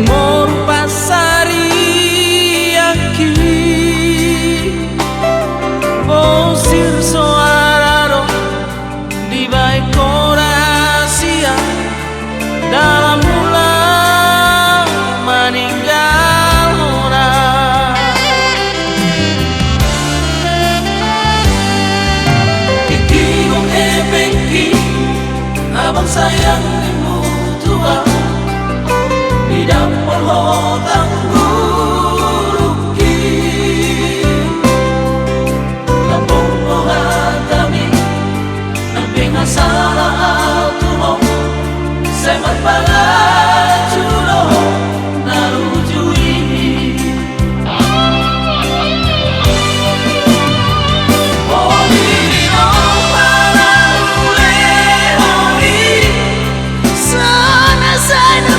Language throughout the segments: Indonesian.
Timur pasari aki bosir soararo di baik korasia dalam bulan meninggal orang. Iki wong ebengki abang sayang imu tua di dapur hotang guruki lampung ohatami namping asala autuho semat palaculo narujui Olino para ule oli sana sana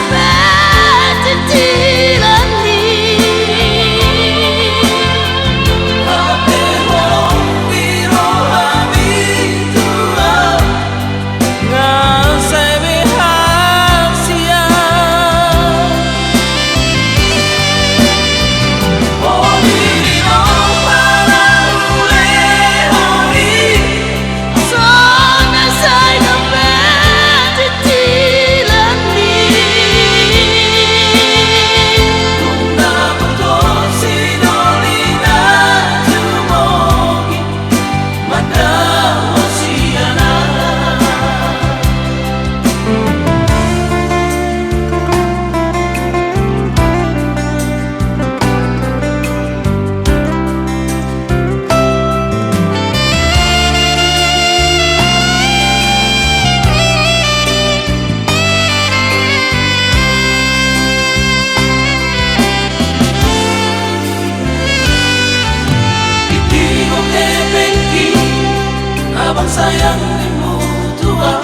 abang sayang imu tua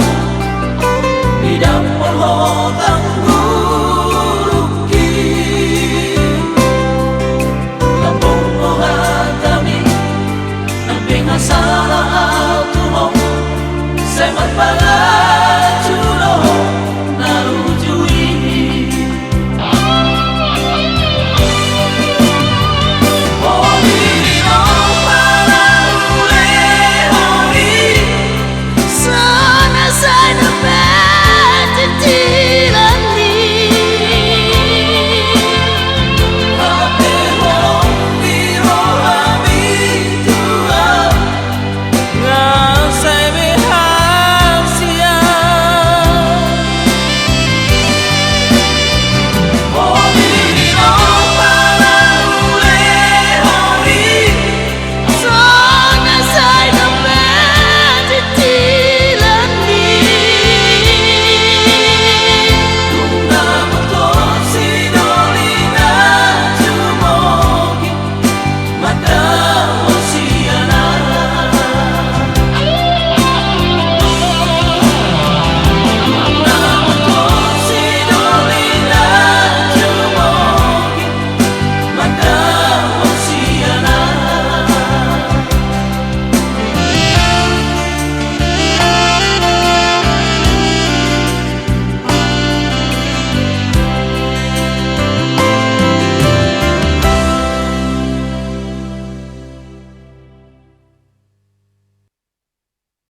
di dapur hotang guruki lampung ohatami namping asala autuho semat pala